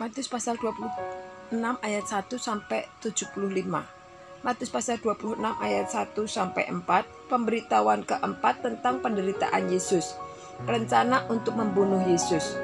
Matius pasal 26 ayat 1 sampai 75. Matius pasal 26 ayat 1 sampai 4, pemberitahuan keempat tentang penderitaan Yesus. Rencana untuk membunuh Yesus.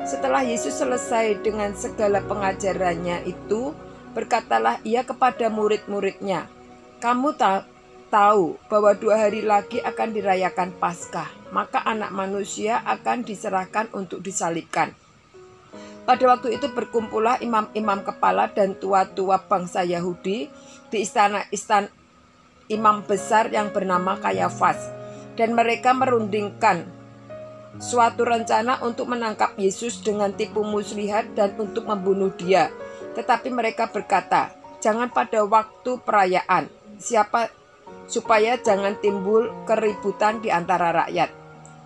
Setelah Yesus selesai dengan segala pengajarannya itu, berkatalah ia kepada murid-muridnya, "Kamu tahu bahwa 2 hari lagi akan dirayakan Paskah, maka Anak Manusia akan diserahkan untuk disalibkan." Pada waktu itu berkumpullah imam-imam kepala dan tua-tua bangsa Yahudi di istana imam besar yang bernama Kayafas, dan mereka merundingkan suatu rencana untuk menangkap Yesus dengan tipu muslihat dan untuk membunuh dia. Tetapi mereka berkata, "Jangan pada waktu perayaan, supaya jangan timbul keributan di antara rakyat."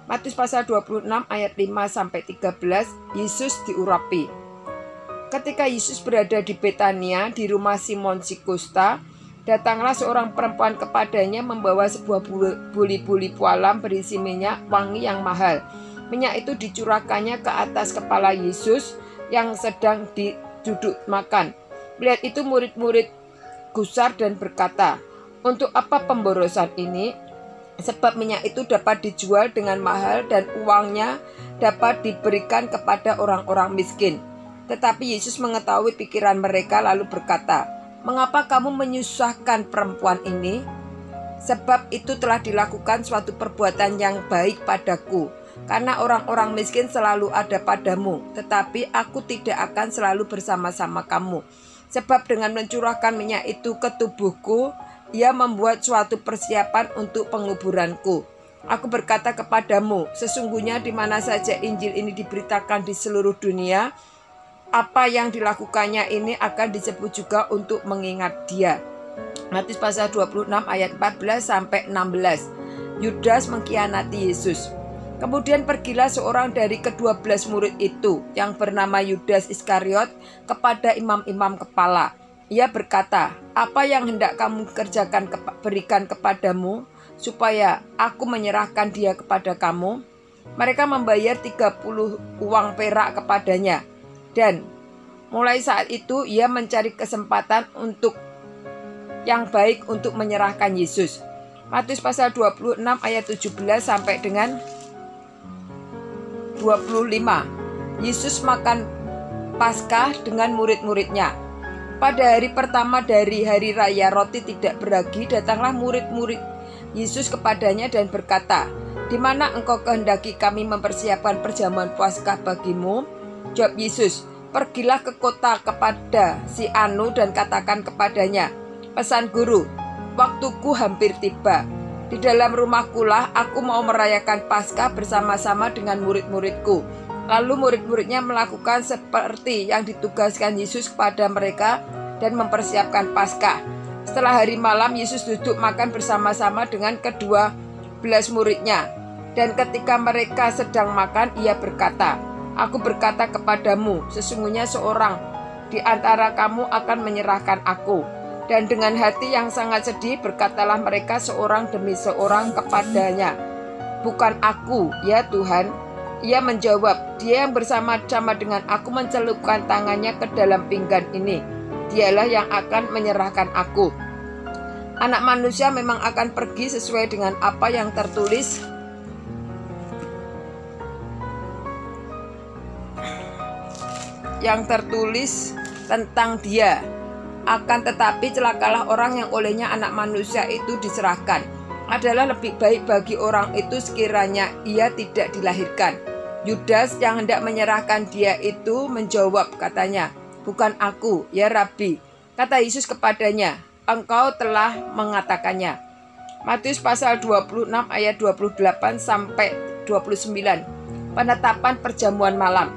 Matius pasal 26 ayat 5 sampai 13, Yesus diurapi. Ketika Yesus berada di Betania di rumah Simon si Kusta, datanglah seorang perempuan kepadanya membawa sebuah buli-buli pualam berisi minyak wangi yang mahal. Minyak itu dicurahkannya ke atas kepala Yesus yang sedang duduk makan. Melihat itu murid-murid gusar dan berkata, "Untuk apa pemborosan ini? Sebab minyak itu dapat dijual dengan mahal dan uangnya dapat diberikan kepada orang-orang miskin." Tetapi Yesus mengetahui pikiran mereka lalu berkata, "Mengapa kamu menyusahkan perempuan ini? Sebab itu telah dilakukan suatu perbuatan yang baik padaku. Karena orang-orang miskin selalu ada padamu, tetapi aku tidak akan selalu bersama-sama kamu. Sebab dengan mencurahkan minyak itu ke tubuhku, ia membuat suatu persiapan untuk penguburanku. Aku berkata kepadamu, sesungguhnya di mana saja Injil ini diberitakan di seluruh dunia, apa yang dilakukannya ini akan disebut juga untuk mengingat dia." Matius pasal 26 ayat 14 sampai 16. Yudas mengkhianati Yesus. Kemudian pergilah seorang dari ke-12 murid itu yang bernama Yudas Iskariot kepada imam-imam kepala. Ia berkata, "Apa yang hendak kamu kerjakan berikan kepadamu, supaya aku menyerahkan dia kepada kamu?" Mereka membayar 30 uang perak kepadanya. Dan mulai saat itu ia mencari kesempatan yang baik untuk menyerahkan Yesus. Matius pasal 26 ayat 17 sampai dengan 25. Yesus makan Paskah dengan murid-muridnya. Pada hari pertama dari hari raya roti tidak beragi, datanglah murid-murid Yesus kepadanya dan berkata, "Di mana engkau kehendaki kami mempersiapkan perjamuan Paskah bagimu?" Jawab Yesus, "Pergilah ke kota kepada si Anu dan katakan kepadanya, pesan guru, waktuku hampir tiba. Di dalam rumahkulah aku mau merayakan Paskah bersama-sama dengan murid-muridku." Lalu murid-muridnya melakukan seperti yang ditugaskan Yesus kepada mereka dan mempersiapkan Paskah. Setelah hari malam, Yesus duduk makan bersama-sama dengan ke-12 muridnya. Dan ketika mereka sedang makan, ia berkata, "Aku berkata kepadamu, sesungguhnya seorang di antara kamu akan menyerahkan aku." Dan dengan hati yang sangat sedih berkatalah mereka seorang demi seorang kepadanya, "Bukan aku, ya Tuhan." Ia menjawab, "Dia yang bersama-sama dengan aku mencelupkan tangannya ke dalam pinggan ini, dialah yang akan menyerahkan aku. Anak Manusia memang akan pergi sesuai dengan apa yang tertulis tentang dia. Akan tetapi celakalah orang yang olehnya Anak Manusia itu diserahkan. Adalah lebih baik bagi orang itu sekiranya ia tidak dilahirkan." Yudas yang hendak menyerahkan dia itu menjawab, katanya, "Bukan aku, ya Rabi." Kata Yesus kepadanya, "Engkau telah mengatakannya." Matius pasal 26 ayat 28 sampai 29. Penetapan perjamuan malam.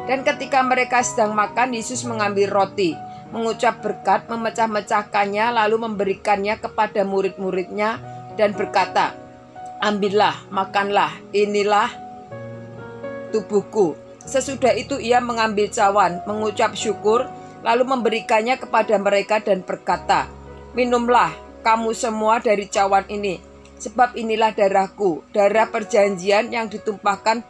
Dan ketika mereka sedang makan, Yesus mengambil roti, mengucap berkat, memecah-mecahkannya, lalu memberikannya kepada murid-muridnya dan berkata, "Ambillah, makanlah, inilah tubuhku." Sesudah itu ia mengambil cawan, mengucap syukur, lalu memberikannya kepada mereka dan berkata, "Minumlah kamu semua dari cawan ini, sebab inilah darahku, darah perjanjian yang ditumpahkan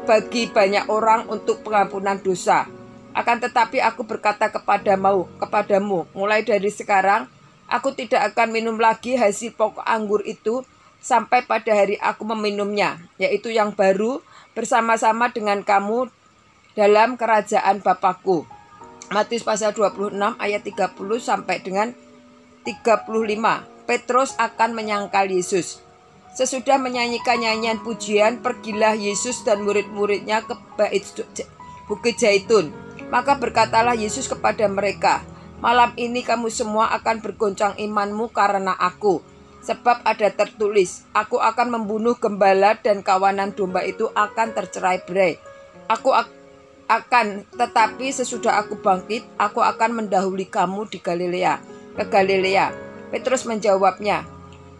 bagi banyak orang untuk pengampunan dosa. Akan tetapi aku berkata kepadamu, mulai dari sekarang aku tidak akan minum lagi hasil pokok anggur itu sampai pada hari aku meminumnya, yaitu yang baru bersama-sama dengan kamu dalam kerajaan Bapakku. Matius pasal 26 ayat 30 sampai dengan 35. Petrus akan menyangkal Yesus. Sesudah menyanyikan nyanyian pujian, pergilah Yesus dan murid-muridnya ke Bukit Zaitun. Maka berkatalah Yesus kepada mereka, malam ini kamu semua akan bergoncang imanmu karena aku. Sebab ada tertulis, aku akan membunuh gembala dan kawanan domba itu akan tercerai-berai. Tetapi sesudah aku bangkit, aku akan mendahului kamu ke Galilea. Petrus menjawabnya,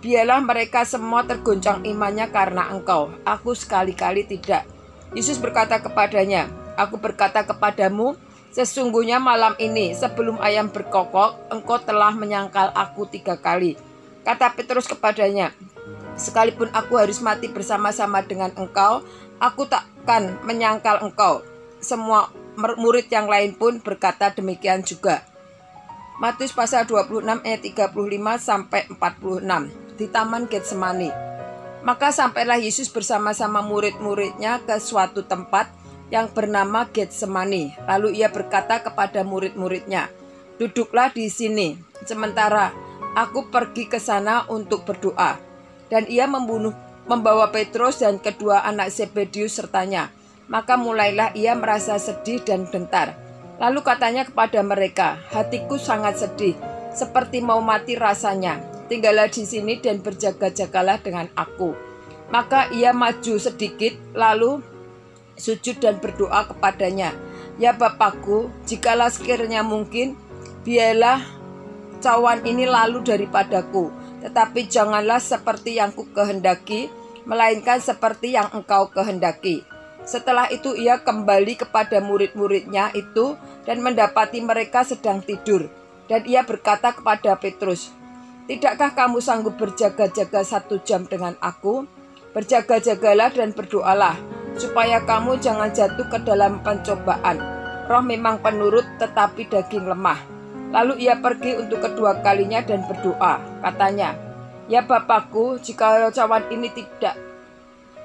biarlah mereka semua tergoncang imannya karena engkau, aku sekali-kali tidak. Yesus berkata kepadanya, aku berkata kepadamu, sesungguhnya malam ini sebelum ayam berkokok, engkau telah menyangkal aku 3 kali. Kata Petrus kepadanya, sekalipun aku harus mati bersama-sama dengan engkau, aku takkan menyangkal engkau. Semua murid yang lain pun berkata demikian juga. Matius pasal 26 ayat 35 sampai 46. Di Taman Getsemani. Maka sampailah Yesus bersama-sama murid-muridnya ke suatu tempat yang bernama Getsemani. Lalu ia berkata kepada murid-muridnya, duduklah di sini, sementara aku pergi ke sana untuk berdoa. Dan ia membawa Petrus dan kedua anak Zebedius sertanya. Maka mulailah ia merasa sedih dan gentar. Lalu katanya kepada mereka, hatiku sangat sedih, seperti mau mati rasanya. Tinggallah di sini dan berjaga-jagalah dengan aku. Maka ia maju sedikit, lalu sujud dan berdoa kepadanya. Ya Bapakku, jikalau sekiranya mungkin, biarlah cawan ini lalu daripadaku. Tetapi janganlah seperti yang ku kehendaki, melainkan seperti yang engkau kehendaki. Setelah itu ia kembali kepada murid-muridnya itu dan mendapati mereka sedang tidur. Dan ia berkata kepada Petrus, tidakkah kamu sanggup berjaga-jaga 1 jam dengan aku? Berjaga-jagalah dan berdoalah, supaya kamu jangan jatuh ke dalam pencobaan. Roh memang penurut, tetapi daging lemah. Lalu ia pergi untuk kedua kalinya dan berdoa. Katanya, ya Bapakku, jika cawan ini tidak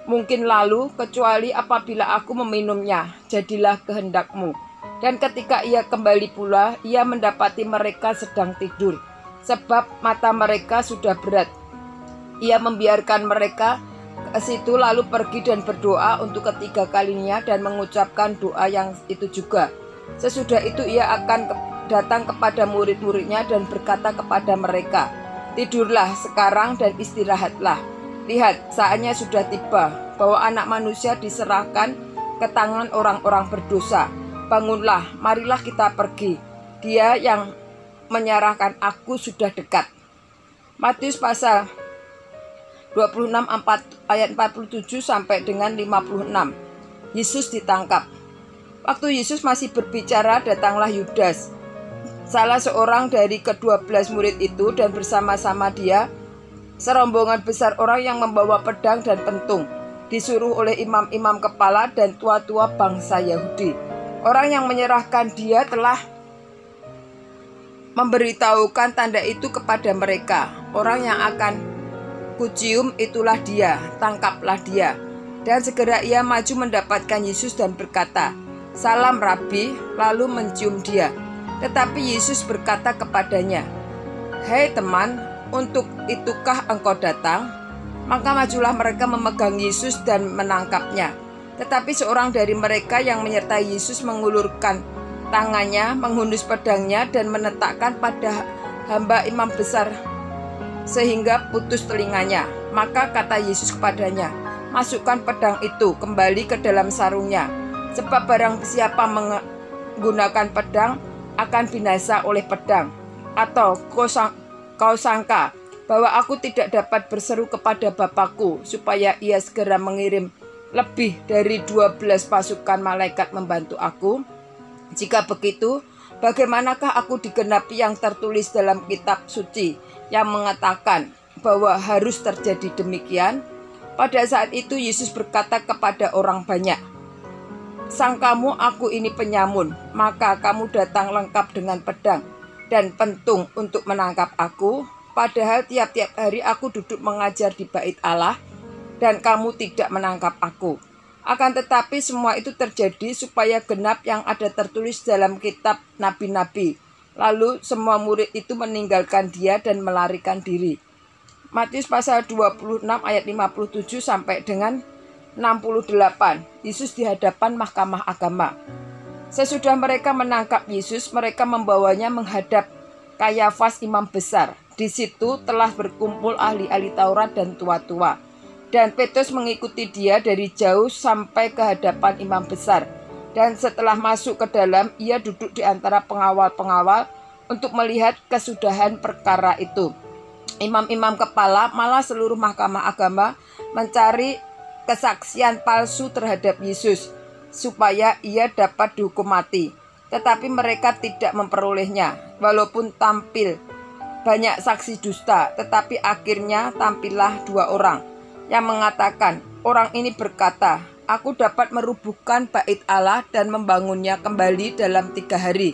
mungkin lalu, kecuali apabila aku meminumnya, jadilah kehendakmu. Dan ketika ia kembali pula, ia mendapati mereka sedang tidur, sebab mata mereka sudah berat. Ia membiarkan mereka ke situ, lalu pergi dan berdoa untuk ketiga kalinya dan mengucapkan doa yang itu juga. Sesudah itu ia akan datang kepada murid-muridnya dan berkata kepada mereka, tidurlah sekarang dan istirahatlah. Lihat, saatnya sudah tiba bahwa anak manusia diserahkan ke tangan orang-orang berdosa. Bangunlah, marilah kita pergi. Dia yang menyerahkan aku sudah dekat. Matius pasal 26 ayat 47 sampai dengan 56. Yesus ditangkap. Waktu Yesus masih berbicara, datanglah Yudas, salah seorang dari ke-12 murid itu, dan bersama-sama dia serombongan besar orang yang membawa pedang dan pentung, disuruh oleh imam-imam kepala dan tua-tua bangsa Yahudi. Orang yang menyerahkan dia telah memberitahukan tanda itu kepada mereka. Orang yang akan kucium itulah dia, tangkaplah dia. Dan segera ia maju mendapatkan Yesus dan berkata, salam Rabi, lalu mencium dia. Tetapi Yesus berkata kepadanya, hei teman, untuk itukah engkau datang? Maka majulah mereka memegang Yesus dan menangkapnya. Tetapi seorang dari mereka yang menyertai Yesus mengulurkan tangannya, menghunus pedangnya dan menetapkan pada hamba imam besar sehingga putus telinganya. Maka kata Yesus kepadanya, masukkan pedang itu kembali ke dalam sarungnya. Sebab barang siapa menggunakan pedang akan binasa oleh pedang. Atau kau sangka bahwa aku tidak dapat berseru kepada Bapakku supaya ia segera mengirim lebih dari 12 pasukan malaikat membantu aku? Jika begitu, bagaimanakah aku digenapi yang tertulis dalam kitab suci yang mengatakan bahwa harus terjadi demikian? Pada saat itu Yesus berkata kepada orang banyak, Sangkamu aku ini penyamun, maka kamu datang lengkap dengan pedang dan pentung untuk menangkap aku. Padahal tiap-tiap hari aku duduk mengajar di bait Allah dan kamu tidak menangkap aku. Akan tetapi semua itu terjadi supaya genap yang ada tertulis dalam kitab nabi-nabi. Lalu semua murid itu meninggalkan dia dan melarikan diri. Matius pasal 26 ayat 57 sampai dengan 68. Yesus di hadapan mahkamah agama. Sesudah mereka menangkap Yesus, mereka membawanya menghadap Kayafas imam besar. Di situ telah berkumpul ahli-ahli Taurat dan tua-tua. Dan Petrus mengikuti dia dari jauh sampai ke hadapan imam besar. Dan setelah masuk ke dalam, ia duduk di antara pengawal-pengawal untuk melihat kesudahan perkara itu. Imam-imam kepala, malah seluruh mahkamah agama mencari kesaksian palsu terhadap Yesus, supaya ia dapat dihukum mati. Tetapi mereka tidak memperolehnya, walaupun tampil banyak saksi dusta. Tetapi akhirnya tampillah 2 orang yang mengatakan, orang ini berkata, aku dapat merubuhkan bait Allah dan membangunnya kembali dalam 3 hari.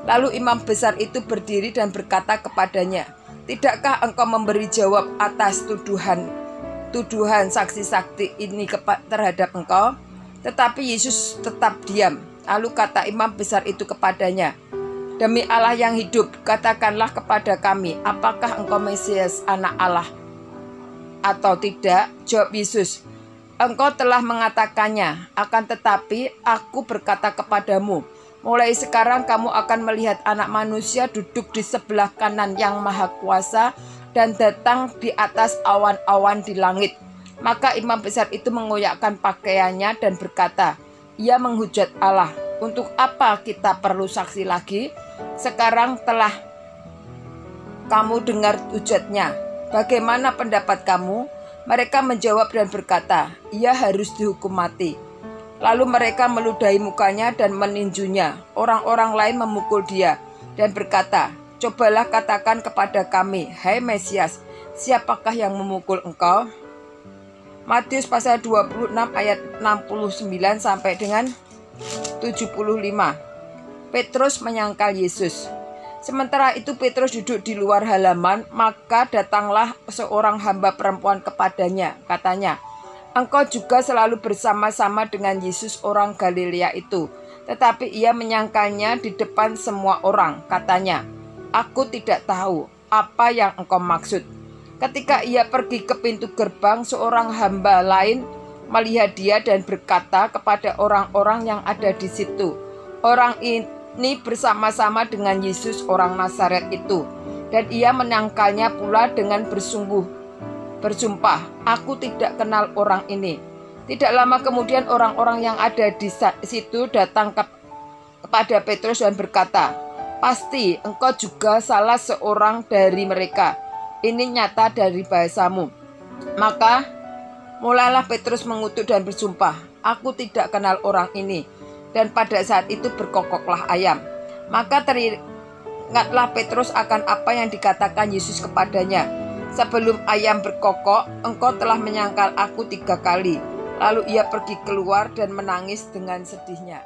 Lalu imam besar itu berdiri dan berkata kepadanya, tidakkah engkau memberi jawab atas tuduhan saksi-saksi ini terhadap engkau? Tetapi Yesus tetap diam. Lalu kata imam besar itu kepadanya, demi Allah yang hidup, katakanlah kepada kami, apakah engkau Mesias, anak Allah atau tidak? Jawab Yesus, engkau telah mengatakannya. Akan tetapi aku berkata kepadamu, mulai sekarang kamu akan melihat Anak Manusia duduk di sebelah kanan Yang Maha Kuasa dan datang di atas awan-awan di langit. Maka imam besar itu mengoyakkan pakaiannya dan berkata, ia menghujat Allah. Untuk apa kita perlu saksi lagi? Sekarang telah kamu dengar hujatnya. Bagaimana pendapat kamu? Mereka menjawab dan berkata, ia harus dihukum mati. Lalu mereka meludahi mukanya dan meninjunya. Orang-orang lain memukul dia dan berkata, cobalah katakan kepada kami, hai Mesias, siapakah yang memukul engkau? Matius pasal 26 ayat 69 sampai dengan 75. Petrus menyangkal Yesus. Sementara itu Petrus duduk di luar halaman, maka datanglah seorang hamba perempuan kepadanya. Katanya, engkau juga selalu bersama-sama dengan Yesus orang Galilea itu. Tetapi ia menyangkalnya di depan semua orang. Katanya, aku tidak tahu apa yang engkau maksud. Ketika ia pergi ke pintu gerbang, seorang hamba lain melihat dia dan berkata kepada orang-orang yang ada di situ, orang ini bersama-sama dengan Yesus orang Nazaret itu. Dan ia menyangkalnya pula dengan bersumpah, aku tidak kenal orang ini. Tidak lama kemudian orang-orang yang ada di situ datang kepada Petrus dan berkata, pasti engkau juga salah seorang dari mereka. Ini nyata dari bahasamu. Maka mulailah Petrus mengutuk dan bersumpah, aku tidak kenal orang ini. Dan pada saat itu berkokoklah ayam. Maka teringatlah Petrus akan apa yang dikatakan Yesus kepadanya. Sebelum ayam berkokok, engkau telah menyangkal aku 3 kali. Lalu ia pergi keluar dan menangis dengan sedihnya.